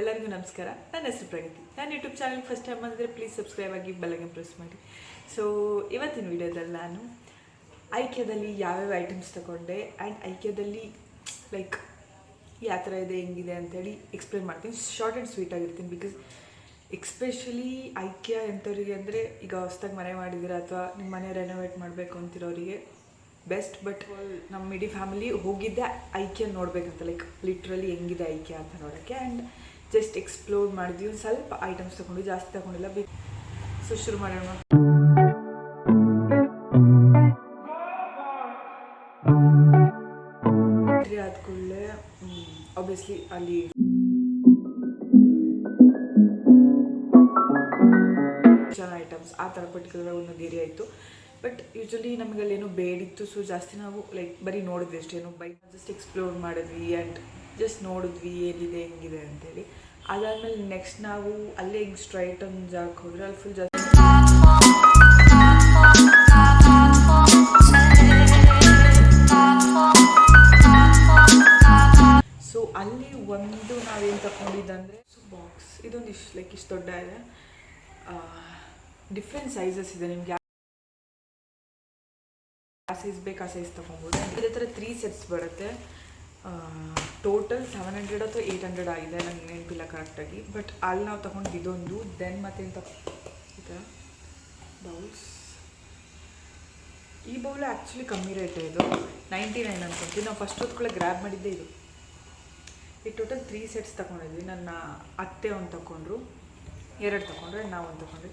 ಎಲ್ಲರಿಗೂ ನಮಸ್ಕಾರ. ನನ್ನ ಹೆಸರು ಪ್ರಗತಿ. ನಾನು ಯೂಟ್ಯೂಬ್ ಚಾನಲ್ ಫಸ್ಟ್ ಟೈಮ್ ಬಂದರೆ ಪ್ಲೀಸ್ ಸಬ್ಸ್ಕ್ರೈಬ್ ಆಗಿ ಬೆಲ್ಲೈಕನ್ ಪ್ರೆಸ್ ಮಾಡಿ. ಸೊ ಇವತ್ತಿನ ವಿಡಿಯೋದಲ್ಲಿ ನಾನು ಐಕ್ಯದಲ್ಲಿ ಯಾವ್ಯಾವ ಐಟಮ್ಸ್ ತಗೊಂಡೆ ಆ್ಯಂಡ್ ಐಕ್ಯದಲ್ಲಿ ಲೈಕ್ ಯಾವ ಥರ ಇದೆ ಹೆಂಗಿದೆ ಅಂತೇಳಿ ಎಕ್ಸ್ಪ್ಲೇನ್ ಮಾಡ್ತೀನಿ. ಶಾರ್ಟ್ ಆ್ಯಂಡ್ ಸ್ವೀಟ್ ಆಗಿರ್ತೀನಿ. ಬಿಕಾಸ್ ಎಕ್ಸ್ಪೆಷಲಿ ಐಕ್ಯ ಎಂಥವ್ರಿಗೆ ಅಂದರೆ ಈಗ ಹೊಸ್ದಾಗಿ ಮನೆ ಮಾಡಿದ್ದೀರ ಅಥವಾ ನಿಮ್ಮ ಮನೆ ರೆನೋವೇಟ್ ಮಾಡಬೇಕು ಅಂತಿರೋರಿಗೆ ಬೆಸ್ಟ್. ಬಟ್ ನಮ್ಮ ಇಡೀ ಫ್ಯಾಮಿಲಿ ಹೋಗಿದ್ದೆ ಐಕ್ಯ ನೋಡಬೇಕಂತ, ಲೈಕ್ ಲಿಟ್ರಲಿ ಹೆಂಗಿದೆ ಐಕ್ಯ ಅಂತ ನೋಡೋಕ್ಕೆ. ಆ್ಯಂಡ್ ಜಸ್ಟ್ ಎಕ್ಸ್ಪ್ಲೋರ್ ಮಾಡಿದ್ವಿ. ಒಂದು ಸ್ವಲ್ಪ ಐಟಮ್ಸ್ ತೊಗೊಂಡು ಜಾಸ್ತಿ ತೊಗೊಂಡಿಲ್ಲ. ಸೊ ಶುರು ಮಾಡೋಣ. ಆದ ಕೂಡಲೇ ಆಬ್ವಿಯಸ್ಲಿ ಅಲ್ಲಿ ಐಟಮ್ಸ್ ಆ ಥರ ಪರ್ಟಿಕ್ಯುಲರ್ ಒಂದೊಂದು ಏರಿಯಾ ಇತ್ತು. ಬಟ್ ಯೂಶ್ವಲಿ ನಮಗಲ್ಲೇನೋ ಬೇಡಿತ್ತು. ಸೊ ಜಾಸ್ತಿ ನಾವು ಲೈಕ್ ಬರೀ ನೋಡಿದ್ವಿ ಅಷ್ಟೇನು, ಜಸ್ಟ್ ಎಕ್ಸ್ಪ್ಲೋರ್ ಮಾಡಿದ್ವಿ ಆ್ಯಂಡ್ ಜಸ್ಟ್ ನೋಡಿದ್ವಿ ಏನಿದೆ ಹೆಂಗಿದೆ ಅಂತೇಳಿ. ಅದಾದಮೇಲೆ ನೆಕ್ಸ್ಟ್ ನಾವು ಅಲ್ಲೇ ಹಿಂಗೆ ಸ್ಟ್ರೈಟ್ ಒಂದು ಜಾಗಕ್ಕೆ ಹೋದರೆ ಅಲ್ಲಿ ಫುಲ್ ಜಾಸ್ತಿ ಸೊ ಅಲ್ಲಿ ಒಂದು ನಾವೇನು ತಗೊಂಡಿದ್ದಂದರೆ ಬಾಕ್ಸ್ ಇದೊಂದು ಇಷ್ಟು ದೊಡ್ಡ ಇದೆ. ಡಿಫ್ರೆಂಟ್ ಸೈಜಸ್ ಇದೆ. ನಿಮ್ಗೆ ಆ ಸೈಜ್ ಬೇಕು ಆ ಸೈಜ್ ತೊಗೊಬೋದು. ಇದೇ ಥರ 3 ಸೆಟ್ಸ್ ಬರುತ್ತೆ. ಟೋಟಲ್ 700 ಅಥವಾ 800 ಆಗಿದೆ, ನಂಗೆ ನೆನಪಿಲ್ಲ ಕರೆಕ್ಟಾಗಿ. ಬಟ್ ಅಲ್ಲಿ ನಾವು ತೊಗೊಂಡು ಇದೊಂದು ದೆನ್ ಮತ್ತೆಂತ ಈ ಬೌಲ್ಸ್. ಈ ಬೌಲ್ ಆ್ಯಕ್ಚುಲಿ ಕಮ್ಮಿ ರೇಟ್ ಇದು 99 ಅನ್ಕೊಂತೀವಿ. ನಾವು ಫಸ್ಟ್ ಹೊತ್ಕೊಳ್ಳೆ ಗ್ರ್ಯಾಬ್ ಮಾಡಿದ್ದೆ ಇದು. ಈ ಟೋಟಲ್ 3 ಸೆಟ್ಸ್ ತೊಗೊಂಡಿದ್ವಿ. ನನ್ನ ಅತ್ತೆ ಒಂದು ತೊಗೊಂಡ್ರು, 2 ತೊಗೊಂಡ್ರೆ ನಾವು ಒಂದು ತೊಗೊಂಡ್ರಿ.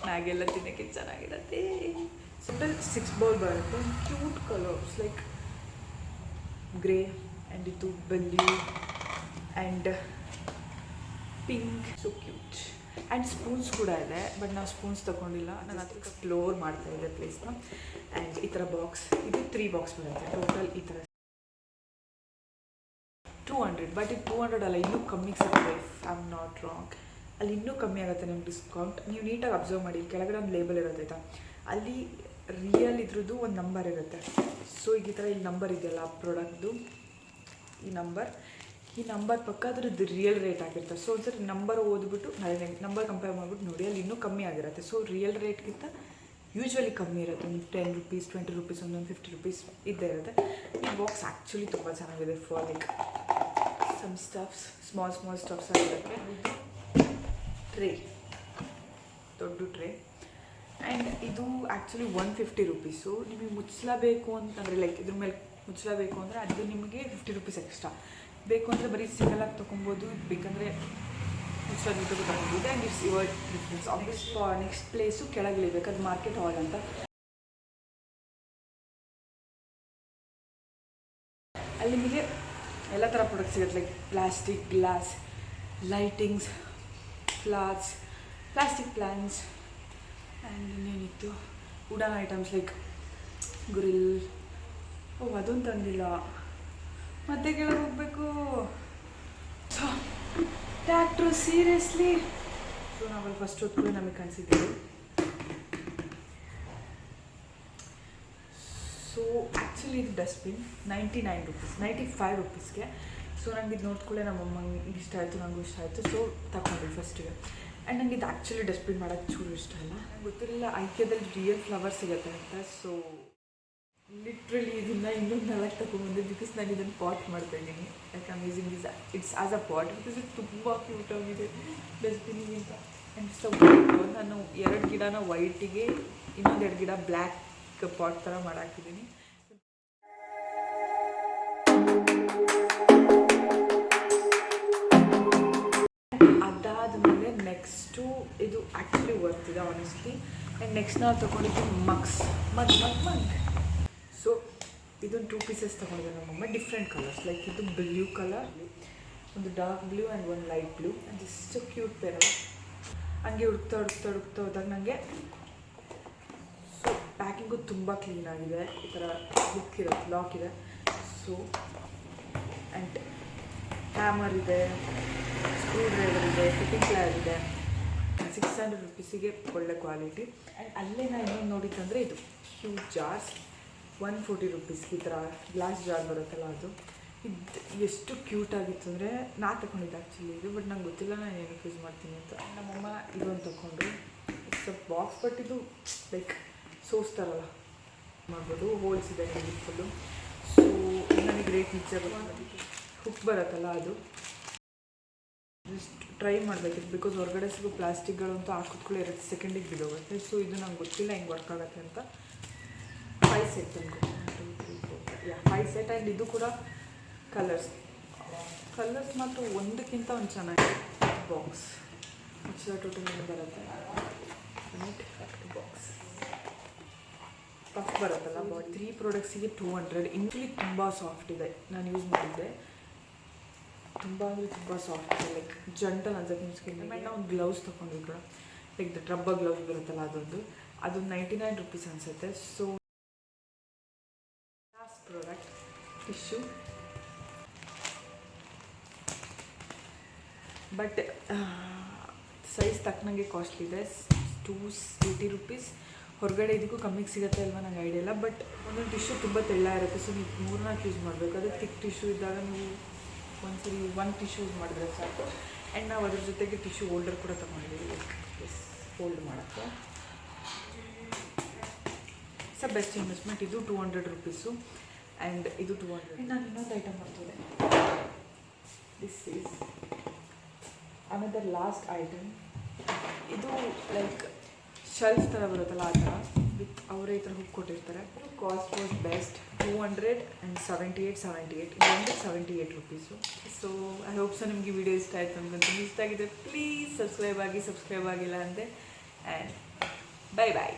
ಮ್ಯಾಗೆಲ್ಲ ತಿನ್ನೋಕ್ಕೆ ಚೆನ್ನಾಗಿರತ್ತೆ. ಟೋಟಲ್ 6 ಬೌಲ್ ಬರುತ್ತೆ. Cute colours like grey and ಇದು blue and pink. So cute. And spoons ಕೂಡ ಇದೆ. ಬಟ್ ನಾವು ಸ್ಪೂನ್ಸ್ ತೊಗೊಂಡಿಲ್ಲ. ನಾನು ಅದಕ್ಕೆ ಎಕ್ಸ್ಪ್ಲೋರ್ ಮಾಡ್ತಾಯಿದ್ದೆ ಪ್ಲೇಸ್ನ. ಆ್ಯಂಡ್ ಈ ಥರ ಬಾಕ್ಸ್ ಇದು 3 ಬಾಕ್ಸ್ ಬರುತ್ತೆ ಟೋಟಲ್. ಈ ಥರ 200. ಬಟ್ ಇದು 200 ಅಲ್ಲ, ಇನ್ನೂ ಕಮ್ಮಿಗೆ ಸಿಗುತ್ತೆ. If I am not wrong. ಅಲ್ಲಿ ಇನ್ನೂ ಕಮ್ಮಿ ಆಗುತ್ತೆ ನಿಮ್ಗೆ ಡಿಸ್ಕೌಂಟ್. ನೀವು ನೀಟಾಗಿ ಅಬ್ಸರ್ವ್ ಮಾಡಿ. ಕೆಳಗಡೆ ಒಂದು ಲೇಬಲ್ ಇರುತ್ತೆ ಆಯಿತಾ, ಅಲ್ಲಿ ರಿಯಲ್ ಇದ್ರದ್ದು ಒಂದು ನಂಬರ್ ಇರುತ್ತೆ. ಸೊ ಈಗ ಈ ಥರ ಇಲ್ಲಿ ನಂಬರ್ ಇದೆಯಲ್ಲ ಆ ಪ್ರಾಡಕ್ಟ್ದು, ಈ ನಂಬರ್ ಪಕ್ಕ ಅದ್ರದ್ದು ರಿಯಲ್ ರೇಟ್ ಆಗಿರುತ್ತೆ. ಸೊ ಒಂದ್ಸರಿ ನಂಬರ್ ಓದ್ಬಿಟ್ಟು ನಂಬರ್ ಕಂಪೇರ್ ಮಾಡಿಬಿಟ್ಟು ನೋಡಿ, ಅಲ್ಲಿ ಇನ್ನೂ ಕಮ್ಮಿ ಆಗಿರುತ್ತೆ. ಸೊ ರಿಯಲ್ ರೇಟ್ಗಿಂತ ಯೂಶ್ವಲಿ ಕಮ್ಮಿ ಇರುತ್ತೆ. ಒಂದು 10 ರೂಪೀಸ್ 20 ರೂಪೀಸ್ ಒಂದೊಂದು 50 ರೂಪೀಸ್ ಇದ್ದೇ ಇರುತ್ತೆ. ಈ ಬಾಕ್ಸ್ ಆ್ಯಕ್ಚುಲಿ ತುಂಬ ಚೆನ್ನಾಗಿದೆ for like some stuffs, small stuffs ಆಗಿರುತ್ತೆ. ಟ್ರೇ, ದೊಡ್ಡ ಟ್ರೇ. ಆ್ಯಂಡ್ ಇದು ಆ್ಯಕ್ಚುಲಿ 150 ರೂಪೀಸು. ನಿಮಗೆ ಮುಚ್ಚಲೇಬೇಕು ಅಂತಂದರೆ ಲೈಕ್ ಇದ್ರ ಮೇಲೆ ಮುಚ್ಚಲೇಬೇಕು ಅಂದರೆ ಅದು ನಿಮಗೆ 50 ರೂಪೀಸ್ ಎಕ್ಸ್ಟ್ರಾ. ಬೇಕು ಅಂದರೆ ಬರೀ ಸಿಂಗಲಾಗಿ ತೊಗೊಬೋದು. ಬೇಕಂದರೆ ಮುಚ್ಚಲು ತಗೊಂಡಿದೆ. And it's your preference. Obvious next place ಕೆಳಗಿಳಿಬೇಕು, ಅದು ಮಾರ್ಕೆಟ್ ಹಾಲ್ ಅಂತ. ಅಲ್ಲಿ ನಿಮಗೆ ಎಲ್ಲ ಥರ ಪ್ರಾಡಕ್ಟ್ ಸಿಗುತ್ತೆ. Like plastic, glass, lightings, flowers, plastic plants and ಇನ್ನೇನಿತ್ತು ವುಡನ್ ಐಟಮ್ಸ್ ಲೈಕ್ ಗ್ರಿಲ್. ಅದೊಂದು ತಂದಿಲ್ಲ, ಮತ್ತೆ ಕೆಳಗೆ ಹೋಗಬೇಕು. ಟ್ಯಾಕ್ಟ್ರು ಸೀರಿಯಸ್ಲಿ. ಸೊ ನಾವಲ್ಲಿ ಫಸ್ಟ್ ಹೊತ್ತು ನಮಗೆ ಕಾಣಿಸಿದ್ದೀವಿ. ಸೊ ಆ್ಯಕ್ಚುಲಿ ಇದು ಡಸ್ಟ್ಬಿನ್ 99 ರೂಪೀಸ್, 95 ರೂಪೀಸ್ಗೆ. ಸೊ ನಂಗೆ ಇದು ನೋಡ್ಕೊಳ್ಳೆ ನಮ್ಮಮ್ಮಂಗೆ ಇಷ್ಟ ಆಯಿತು, ನನಗೂ ಇಷ್ಟ ಆಯಿತು. ಸೊ ತಗೊಂಡ್ವಿ ಫಸ್ಟಿಗೆ. ಆ್ಯಂಡ್ ನಂಗೆ ಇದು ಆ್ಯಕ್ಚುಲಿ ಡಸ್ಟ್ಬಿನ್ ಮಾಡೋಕ್ಕೆ ಚೂರು ಇಷ್ಟ ಇಲ್ಲ. ನಂಗೆ ಗೊತ್ತಿರಲಿಲ್ಲ ಐಕ್ಯದಲ್ಲಿ ರಿಯಲ್ ಫ್ಲವರ್ ಸಿಗುತ್ತೆ ಅಂತ. ಸೊ ಲಿಟ್ರಲಿ ಇದನ್ನು ಇನ್ನೊಂದು 4 ತಗೊಂಡ್ಬಂದೆ. ಬಿಕಾಸ್ ನಾನು ಇದನ್ನು ಪಾಟ್ ಮಾಡ್ತಾಯಿದ್ದೀನಿ. Like amazing it's as a pot. Because ಇದು ತುಂಬ ಕ್ಯೂಟ್ ಆಗಿದೆ ಡಸ್ಟ್ಬಿನ್ಗಿಂತ. ಆ್ಯಂಡ್ ಸೊ ನಾನು 2 ಗಿಡನ ವೈಟಿಗೆ, ಇನ್ನೊಂದು 2 ಗಿಡ ಬ್ಲ್ಯಾಕ್ ಪಾಟ್ ಥರ ಮಾಡಾಕಿದ್ದೀನಿ. ಅದಾದಮೇಲೆ ನೆಕ್ಸ್ಟು ಇದು ಆ್ಯಕ್ಚುಲಿ ವರ್ತಿದೆ ಆನೆಸ್ಟ್ಲಿ. ಆ್ಯಂಡ್ ನೆಕ್ಸ್ಟ್ ನಾವು ತೊಗೊಂಡಿದ್ದು ಮಗ್. ಸೊ ಇದೊಂದು 2 ಪೀಸಸ್ ತೊಗೊಂಡಿದ್ದೆ ನಮ್ಮಮ್ಮ. ಡಿಫ್ರೆಂಟ್ ಕಲರ್ಸ್ ಲೈಕ್ ಇದು ಬ್ಲೂ ಕಲರ್, ಒಂದು ಡಾರ್ಕ್ ಬ್ಲೂ ಆ್ಯಂಡ್ ಒಂದು ಲೈಟ್ ಬ್ಲೂ. ಆ್ಯಂಡ್ ಇಷ್ಟು ಕ್ಯೂಟ್ ಪೇರ್. ಹಂಗೆ ಹುಡುಕ್ತಾ ಹೋದಾಗ ನನಗೆ ಸೊ ಪ್ಯಾಕಿಂಗು ತುಂಬ ಕ್ಲೀನಾಗಿದೆ. ಈ ಥರ ಬುಕ್ ಇರುತ್ತೆ, ಲಾಕ್ ಇದೆ. ಸೊ ಆ್ಯಂಡ್ ಹ್ಯಾಮರ್ ಇದೆ, ಸ್ಕ್ರೂ ಡ್ರೈವರ್ ಇದೆ, ಫಿಟ್ಟಿಂಗ್ ಪ್ಲೈರ್ ಇದೆ. 600 ರೂಪೀಸಿಗೆ ಒಳ್ಳೆ ಕ್ವಾಲಿಟಿ. ಆ್ಯಂಡ್ ಅಲ್ಲೇ ನಾನು ಇನ್ನೊಂದು ನೋಡಿದ್ದಂದರೆ ಇದು ಹ್ಯೂಜ್ ಜಾರ್ಸ್ 140 ರೂಪೀಸ್ಗೆ. ಈ ಥರ ಗ್ಲಾಸ್ ಜಾರ್ ಬರುತ್ತಲ್ಲ ಅದು. ಇದು ಎಷ್ಟು ಕ್ಯೂಟ್ ಆಗಿತ್ತು ಅಂದರೆ ನಾ ತಗೊಂಡಿದ್ದೆ ಆ್ಯಕ್ಚುಲಿ ಇದು, ಬಟ್ ನಂಗೆ ಗೊತ್ತಿಲ್ಲ ನಾನು ಏನಕ್ಕೆ ಯೂಸ್ ಮಾಡ್ತೀನಿ ಅಂತ. ನಮ್ಮಮ್ಮ ಇದೊಂದು ತಗೊಂಡು ಇಟ್ಸ್ ಅ ಬಾಕ್ಸ್, ಬಟ್ ಇದು ಲೈಕ್ ಸೋಸ್ತಾರಲ್ಲ ಮಾಡ್ಬೋದು, ಹೋಲ್ಸ್ ಇದೆ ನನಗೆ ಫುಲ್ಲು. ಸೊ ನನಗೆ ರೇಟ್ ನಿಜ ಅದಕ್ಕೆ ಹುಕ್ ಬರುತ್ತಲ್ಲ ಅದು ಜಸ್ಟ್ ಟ್ರೈ ಮಾಡಬೇಕಿತ್ತು, ಬಿಕಾಸ್ ಹೊರಗಡೆ ಸಿಗೋ ಪ್ಲಾಸ್ಟಿಕ್ಗಳಂತೂ ಹಾಕಿದ್ಕೊಳ್ಳಿ 2 ಸೆಕೆಂಡಿಗೆ ಬಿದ್ದೋಗುತ್ತೆ. ಸೊ ಇದು ನಂಗೆ ಗೊತ್ತಿಲ್ಲ ಹೆಂಗೆ ವರ್ಕ್ ಆಗುತ್ತೆ ಅಂತ. 5 ಸೆಟ್ ಅನ್ಕೋ, 1 2 3 4 5 ಸೆಟ್. ಆ್ಯಂಡ್ ಇದು ಕೂಡ ಕಲರ್ಸ್ ಮಾತ್ರ ಒಂದಕ್ಕಿಂತ ಒಂದು ಚೆನ್ನಾಗಿದೆ. ಬಾಕ್ಸ್ ಟೋಟಲ್ ಬರುತ್ತೆ, ಬಾಕ್ಸ್ ಪಫ್ ಬರುತ್ತಲ್ಲ ಬಾಡಿ. 3 ಪ್ರಾಡಕ್ಟ್ಸಿಗೆ 200. ಇಂಚುಲಿ ತುಂಬ ಸಾಫ್ಟ್ ಇದೆ, ನಾನು ಯೂಸ್ ಮಾಡಿದ್ದೆ. ತುಂಬ ಅಂದರೆ ತುಂಬ ಸಾಫ್ಟ್ ಇದೆ, ಲೈಕ್ ಜಂಟಲ್ ಅನ್ಸುತ್ತೆ ನಿಮ್ಮ ಸ್ಕಿನ್. ಆ್ಯಂಡ್ ನಾವು ಗ್ಲೌಸ್ ತೊಗೊಂಡ್ವಿ ಕೂಡ, ಲೈಕ್ ದ ರಬ್ಬರ್ ಗ್ಲೌಸ್ ಬರುತ್ತಲ್ಲ ಅದು 99 ರುಪೀಸ್ ಅನಿಸುತ್ತೆ. So last product tissue, but size ತಕ್ಕನಂಗೆ ಕಾಸ್ಟ್ಲಿ ಇದೆ, 280 ರುಪೀಸ್. ಹೊರಗಡೆ ಇದಕ್ಕೂ ಕಮ್ಮಿಗೆ ಸಿಗುತ್ತೆ ಅಲ್ವಾ ನಂಗೆ ಐಡಿಯಾ ಇಲ್ಲ, ಬಟ್ ಒಂದೊಂದು ಟಿಶ್ಯೂ ತುಂಬ ತೆಳ್ಳ ಇರುತ್ತೆ. ಸೊ ನೀವು 3-4 ಯೂಸ್ ಮಾಡಬೇಕು. ಅದೇ ಥಿಕ್ ಟಿಶ್ಯೂ ಇದ್ದಾಗ ನೀವು ಒಂದ್ಸರಿ 1 ಟಿಶ್ಯೂ ಯೂಸ್ ಮಾಡಿದ್ರೆ ಸಾಕು. ಆ್ಯಂಡ್ ನಾವು ಅದ್ರ ಜೊತೆಗೆ ಟಿಶ್ಯೂ ಹೋಲ್ಡರ್ ಕೂಡ ತೊಗೊಂಡಿದ್ದೀವಿ, ಲೈಕ್ ಫೋಲ್ಡ್ ಮಾಡೋಕ್ಕೆ. It's a best investment. ಇದು 200 ರುಪೀಸು ಆ್ಯಂಡ್ ಇದು 200. ನಾನು ಇನ್ನೊಂದು ಐಟಮ್ ಮಾಡ್ತಿದ್ದೆ. This is another last item. ಇದು ಲೈಕ್ ಶೆಲ್ಫ್ ಥರ ಬರುತ್ತಲ್ಲ ಆ ಥರ, ವಿತ್ ಅವರೇ ಈ ಥರ ಹುಕ್ ಕೊಟ್ಟಿರ್ತಾರೆ. ಕಾಸ್ಟ್ ವಾಸ್ ಬೆಸ್ಟ್, 278 ಇದೊಂದು 78 rupees. So I hope so ನಿಮಗೆ ವಿಡಿಯೋ ಇಷ್ಟ ಆಯಿತು ಅನ್ಕೊಂತೀನಿ. ಇಷ್ಟ ಆಗಿದೆ ಪ್ಲೀಸ್ ಸಬ್ಸ್ಕ್ರೈಬ್ ಆಗಿಲ್ಲ ಅಂದೆ. And bye bye.